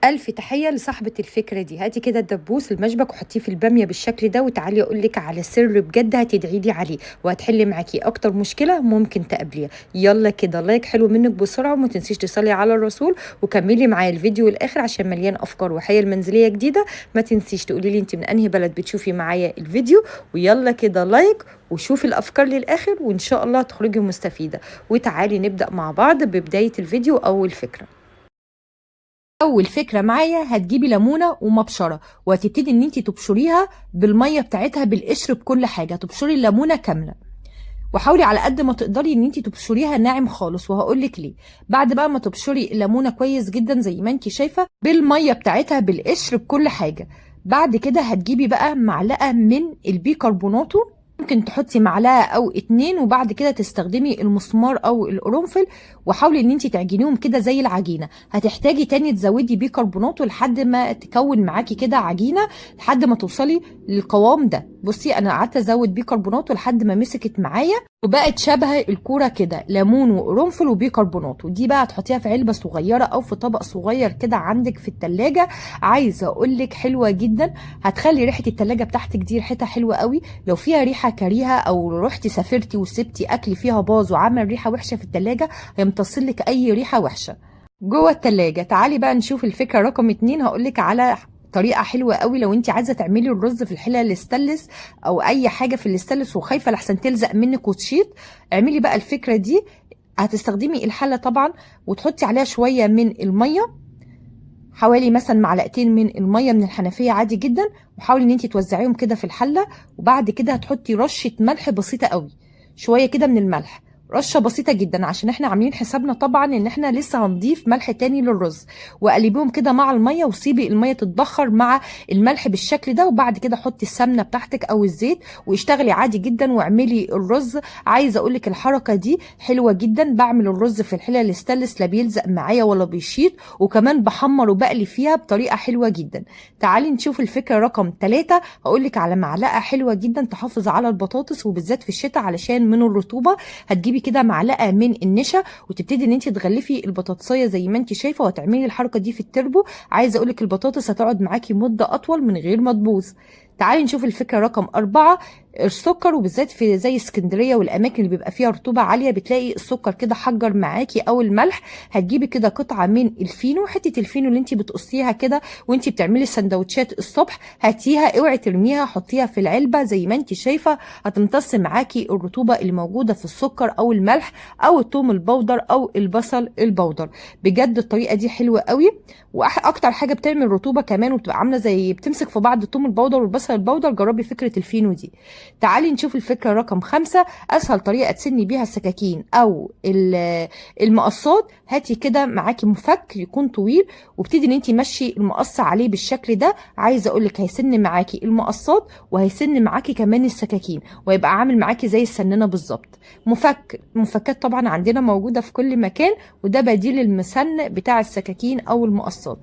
ألف تحية لصاحبة الفكرة دي. هاتي كده الدبوس المشبك وحطيه في البامية بالشكل ده، وتعالي أقولك على سر بجد هتدعيلي عليه وهتحلي معاكي أكتر مشكلة ممكن تقابليها. يلا كده لايك حلو منك بسرعة، وما تنسيش تصلي على الرسول وكملي معايا الفيديو الآخر عشان مليان أفكار وحيل منزلية جديدة. ما تنسيش تقولي لي انت من أنهي بلد بتشوفي معايا الفيديو، ويلا كده لايك وشوفي الأفكار للآخر وإن شاء الله تخرجي مستفيدة. وتعالي نبدأ مع بعض ببداية الفيديو. اول فكره معايا، هتجيبي ليمونه ومبشره وهتبتدي ان انت تبشريها بالميه بتاعتها بالقشر بكل حاجه، تبشري الليمونه كامله وحاولي على قد ما تقدري ان انت تبشريها ناعم خالص، وهقول لك ليه. بعد بقى ما تبشري الليمونه كويس جدا زي ما انت شايفه بالميه بتاعتها بالقشر بكل حاجه، بعد كده هتجيبي بقى معلقه من البيكربوناتو، ممكن تحطي معلقه او اتنين، وبعد كده تستخدمي المسمار او القرنفل وحاولي ان انت تعجنيهم كده زي العجينه. هتحتاجي تاني تزودي بيكربونات لحد ما تكون معاكي كده عجينه، لحد ما توصلي للقوام ده. بصي انا قعدت ازود بيكربونات لحد ما مسكت معايا وبقت شبه الكوره كده، ليمون وقرنفل وبيكربونات. ودي بقى هتحطيها في علبه صغيره او في طبق صغير كده عندك في التلاجة. عايزه اقول لك حلوه جدا، هتخلي ريحه التلاجة بتاعتك دي ريحتها حلوه قوي. لو فيها ريحه كريهه او رحتي سافرتي وسبتي اكل فيها باظ وعمل ريحه وحشه في التلاجة، هيمتص لك اي ريحه وحشه جوه التلاجة. تعالي بقى نشوف الفكره رقم 2. هقولك على طريقه حلوه قوي لو انت عايزه تعملي الرز في الحله الاستانلس او اي حاجه في الاستانلس وخايفه لحسن تلزق منك وتشيط. اعملي بقى الفكره دي. هتستخدمي الحله طبعا وتحطي عليها شويه من الميه، حوالي مثلا معلقتين من الميه من الحنفيه عادي جدا، وحاولي ان انت توزعيهم كده في الحله. وبعد كده هتحطي رشه ملح بسيطه قوي، شويه كده من الملح، رشه بسيطه جدا عشان احنا عاملين حسابنا طبعا ان احنا لسه هنضيف ملح تاني للرز. وقلبيهم كده مع الميه وسيبي الميه تتبخر مع الملح بالشكل ده. وبعد كده حطي السمنه بتاعتك او الزيت واشتغلي عادي جدا واعملي الرز. عايزه اقول لك الحركه دي حلوه جدا. بعمل الرز في الحله الاستانلس لا بيلزق معايا ولا بيشيط، وكمان بحمر وبقلي فيها بطريقه حلوه جدا. تعالي نشوف الفكره رقم 3. هقول لك على معلقه حلوه جدا تحافظ على البطاطس وبالذات في الشتاء علشان من الرطوبه. هتجيبي كده معلقه من النشا وتبتدي ان انت تغلفي البطاطسيه زي ما انت شايفه وهتعملي الحركه دي في التربو. عايزه اقول لك البطاطس هتقعد معاكي مده اطول من غير ما تبوظ. تعالي نشوف الفكره رقم 4. السكر، وبالذات في زي اسكندريه والاماكن اللي بيبقى فيها رطوبه عاليه بتلاقي السكر كده حجر معاكي او الملح. هتجيبي كده قطعه من الفينو، حته الفينو اللي انت بتقصيها كده وانت بتعملي السندوتشات الصبح، هاتيها اوعي ترميها، حطيها في العلبه زي ما انت شايفه. هتمتص معاكي الرطوبه اللي موجوده في السكر او الملح او الثوم البودر او البصل البودر. بجد الطريقه دي حلوه قوي، واكتر حاجه بتعمل رطوبه كمان وبتبقى عامله زي بتمسك في بعض الثوم البودر والبصل البودر. جربي فكره الفينو دي. تعالي نشوف الفكره رقم 5. اسهل طريقه تسني بيها السكاكين او المقصات. هاتي كده معاكي مفك يكون طويل وابتدي ان انت مشي المقص عليه بالشكل ده. عايزه اقول لك هيسن معاكي المقصات وهيسن معاكي كمان السكاكين ويبقى عامل معاكي زي السننه بالظبط. مفكات طبعا عندنا موجوده في كل مكان، وده بديل المسن بتاع السكاكين او المقصات.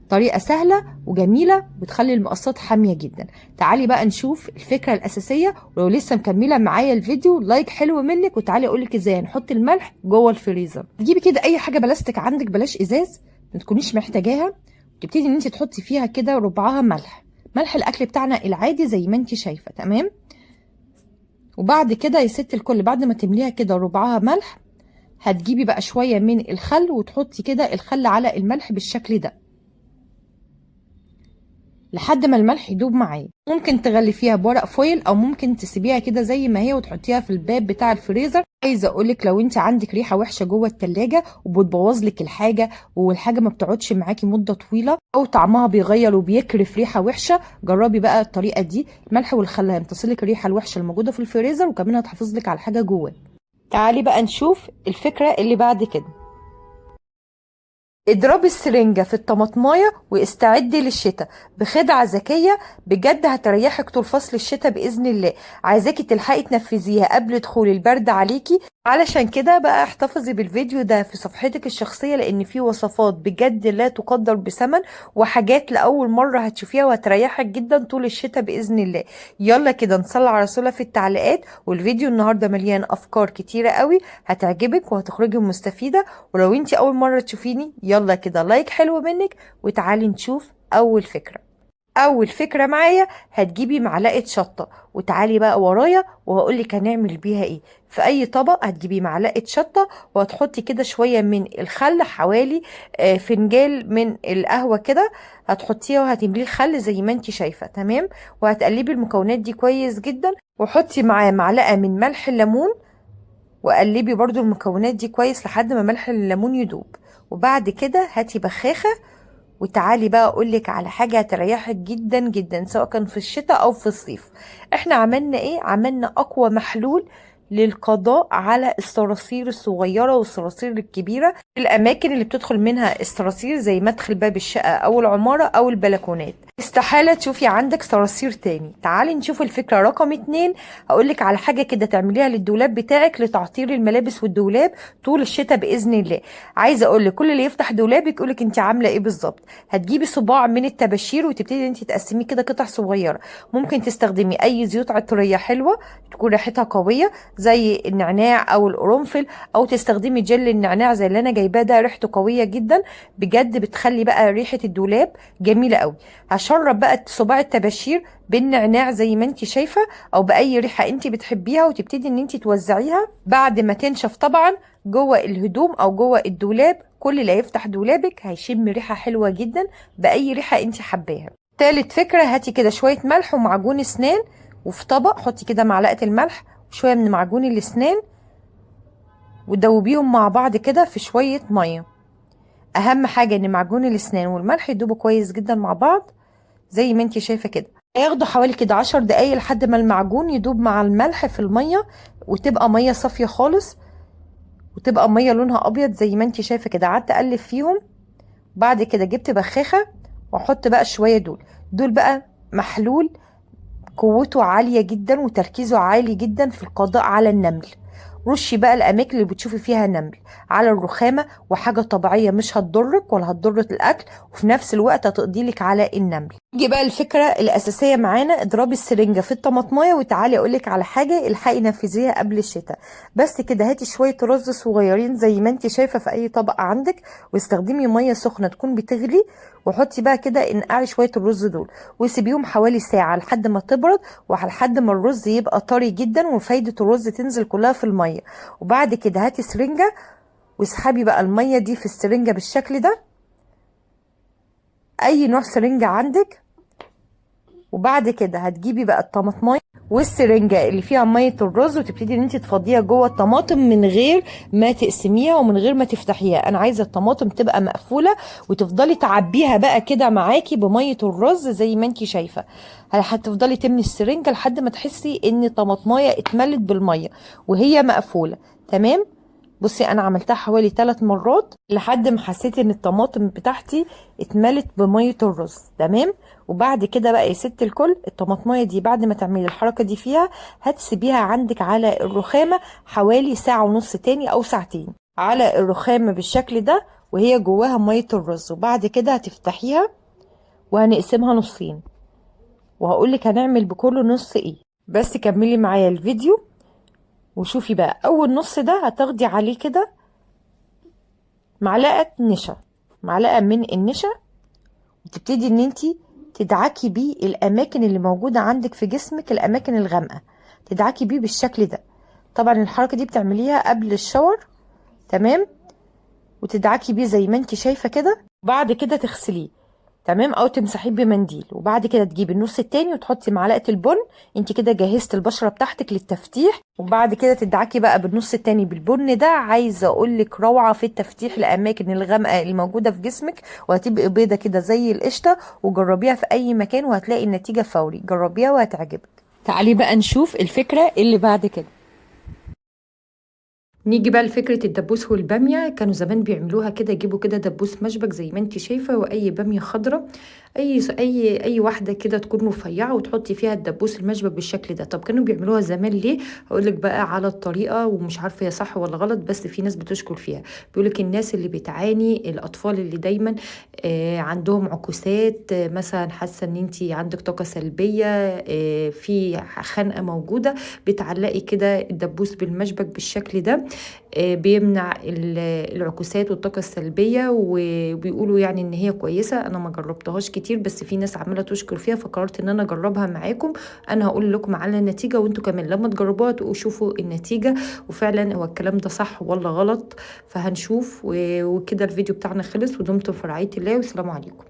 طريقة سهلة وجميلة بتخلي المقصات حامية جدا. تعالي بقى نشوف الفكرة الأساسية. ولو لسه مكملة معايا الفيديو لايك حلو منك، وتعالي أقولك ازاي هنحط الملح جوه الفريزر. تجيبي كده أي حاجة بلاستيك عندك، بلاش إزاز ما تكونيش محتاجاها، تبتدي ان انت تحطي فيها كده ربعها ملح الأكل بتاعنا العادي زي ما انت شايفة. تمام. وبعد كده يا ست الكل بعد ما تمليها كده ربعها ملح، هتجيبي بقى شوية من الخل وتحطي كده الخل على الملح بالشكل ده لحد ما الملح يدوب معايا. ممكن تغلفيها بورق فويل او ممكن تسيبيها كده زي ما هي وتحطيها في الباب بتاع الفريزر. عايزه اقولك لو انت عندك ريحه وحشه جوه التلاجة وبتبوظ لك الحاجه والحاجه ما بتقعدش معاكي مده طويله او طعمها بيغير وبيكرف ريحه وحشه، جربي بقى الطريقه دي. الملح والخل هيمتصلك الريحه الوحشه الموجوده في الفريزر وكمان هتحافظ لك على الحاجه جوه. تعالي بقى نشوف الفكره اللي بعد كده. اضربي السرنجة في الطماطماية واستعدي للشتاء بخدعة ذكية بجد هتريحك طول فصل الشتاء بإذن الله. عايزاكي تلحقي تنفذيها قبل دخول البرد عليكي علشان كده بقى احتفظي بالفيديو ده في صفحتك الشخصية، لان فيه وصفات بجد لا تقدر بثمن، وحاجات لأول مرة هتشوفيها وهتريحك جدا طول الشتاء بإذن الله. يلا كده نصلي على رسولة في التعليقات. والفيديو النهاردة مليان أفكار كتيرة قوي هتعجبك وهتخرجي مستفيدة. ولو انتي أول مرة تشوفيني، يلا كده لايك حلو منك وتعالي نشوف أول فكرة. اول فكره معايا، هتجيبي معلقه شطه وتعالي بقى ورايا وهقولك هنعمل بيها ايه. في اي طبق هتجيبي معلقه شطه وهتحطي كده شويه من الخل، حوالي فنجان من القهوه كده هتحطيها وهتمليه الخل زي ما انتي شايفه. تمام. وهتقلبي المكونات دي كويس جدا، وحطي معاه معلقه من ملح الليمون، وقلبي برضو المكونات دي كويس لحد ما ملح الليمون يدوب. وبعد كده هاتي بخاخه وتعالي بقى اقولك على حاجة هتريحك جدا جدا، سواء كان في الشتاء او في الصيف. احنا عملنا ايه؟ عملنا اقوى محلول للقضاء على الصراصير الصغيرة والصراصير الكبيرة، الاماكن اللي بتدخل منها الصراصير زي مدخل باب الشقة او العمارة او البلكونات. استحالة تشوفي عندك صراصير تاني. تعالي نشوف الفكرة رقم 2. هقولك على حاجة كده تعمليها للدولاب بتاعك لتعطير الملابس والدولاب طول الشتاء بإذن الله. عايزة اقولك كل اللي يفتح دولابك يقولك انت عاملة ايه بالظبط. هتجيبي صباع من الطباشير وتبتدي انت تقسميه كده قطع صغيرة. ممكن تستخدمي اي زيوت عطرية حلوة تكون ريحتها قوية زي النعناع او القرنفل، او تستخدمي جل النعناع زي اللي انا جايباه ده، ريحته قوية جدا بجد، بتخلي بقى ريحة الدولاب جميلة قوي. هشرب بقى صباع الطباشير بالنعناع زي ما انت شايفه، او باي ريحه انت بتحبيها، وتبتدي ان انت توزعيها بعد ما تنشف طبعا جوه الهدوم او جوه الدولاب. كل اللي هيفتح دولابك هيشم ريحه حلوه جدا باي ريحه انت حباها. تالت فكره، هاتي كده شويه ملح ومعجون اسنان، وفي طبق حطي كده معلقه الملح وشويه من معجون الاسنان ودوبيهم مع بعض كده في شويه ميه. اهم حاجه ان معجون الاسنان والملح يدوبوا كويس جدا مع بعض زي ما انت شايفه كده. هياخدوا حوالي كده 10 دقايق لحد ما المعجون يدوب مع الملح في الميه، وتبقى ميه صافيه خالص، وتبقى ميه لونها ابيض زي ما انت شايفه كده. قعدت اقلب فيهم. بعد كده جبت بخاخه واحط بقى شويه دول بقى محلول قوته عاليه جدا وتركيزه عالي جدا في القضاء على النمل. رشي بقى الاماكن اللي بتشوفي فيها نمل على الرخامه، وحاجه طبيعيه مش هتضرك ولا هتضر الاكل، وفي نفس الوقت هتقضي لك على النمل. يجي بقى الفكره الاساسيه معانا، اضربي السرنجه في الطماطمايه وتعالي اقول لك على حاجه الحقي نفذيها قبل الشتاء. بس كده هاتي شويه رز صغيرين زي ما انت شايفه في اي طبق عندك، واستخدمي ميه سخنه تكون بتغلي، وحطي بقى كده انقعي شويه الرز دول وسيبيهم حوالي ساعه لحد ما تبرد، ولحد ما الرز يبقى طري جدا وفايده الرز تنزل كلها في الميه. وبعد كده هاتي سرنجه واسحبي بقى الميه دي في السرنجه بالشكل ده، اي نوع سرنجه عندك. وبعد كده هتجيبي بقى الطماطمايه والسرنجه اللي فيها ميه الرز وتبتدي ان انت تفضيها جوه الطماطم من غير ما تقسميها ومن غير ما تفتحيها. انا عايزه الطماطم تبقى مقفوله وتفضلي تعبيها بقى كده معاكي بميه الرز زي ما انت شايفه. هتفضلي تمني السرنجه لحد ما تحسي ان الطماطمايه اتملت بالميه وهي مقفوله. تمام. بصي انا عملتها حوالي 3 مرات لحد ما حسيت ان الطماطم بتاعتي اتملت بميه الرز. تمام. وبعد كده بقى يا ست الكل، الطماطمايه دي بعد ما تعملي الحركه دي فيها هتسيبيها عندك على الرخامه حوالي ساعه ونص تاني او ساعتين على الرخامه بالشكل ده وهي جواها ميه الرز. وبعد كده هتفتحيها وهنقسمها نصين، وهقولك هنعمل بكل نص ايه. بس كملي معايا الفيديو وشوفي بقى. اول نص ده هتاخدي عليه كده معلقه نشا، معلقه من النشا، وتبتدي ان انتي تدعكي بيه الاماكن اللي موجوده عندك في جسمك، الاماكن الغامقه تدعكي بيه بالشكل ده. طبعا الحركه دي بتعمليها قبل الشاور. تمام. وتدعكي بيه زي ما انتي شايفه كده. بعد كده تغسليه. تمام. او تمسحيه بمنديل. وبعد كده تجيبي النص التاني وتحطي معلقه البن. انت كده جهزت البشره بتاعتك للتفتيح. وبعد كده تدعكي بقى بالنص التاني بالبن ده. عايزه اقول لك روعه في التفتيح الاماكن الغامقه اللي موجوده في جسمك، وهتبقي بيضه كده زي القشطه. وجربيها في اي مكان وهتلاقي النتيجه فوري. جربيها وهتعجبك. تعالي بقى نشوف الفكره اللي بعد كده. نيجي بقى لفكرة الدبوس والبامية. كانوا زمان بيعملوها كده، يجيبوا كده دبوس مشبك زي ما انت شايفة، واي بامية خضرة، اي واحدة كده تكون رفيعة، وتحطي فيها الدبوس المشبك بالشكل ده. طب كانوا بيعملوها زمان ليه؟ هقولك بقى على الطريقة، ومش عارفة هي صح ولا غلط، بس في ناس بتشكر فيها. بيقولك الناس اللي بتعاني، الاطفال اللي دايما عندهم عكوسات، مثلا حاسة ان انت عندك طاقة سلبية، في خنقة موجودة، بتعلقي كده الدبوس بالمشبك بالشكل ده، بيمنع العكوسات والطاقة السلبية، وبيقولوا يعني ان هي كويسة. انا ما جربتهاش كتير، بس في ناس عمالة تشكر فيها، فقررت ان انا اجربها معاكم. انا هقول لكم على النتيجة، وانتوا كمان لما تجربوها تبقوا شوفوا النتيجة، وفعلا هو الكلام ده صح ولا غلط. فهنشوف. وكده الفيديو بتاعنا خلص، ودمتم في رعاية الله، والسلام عليكم.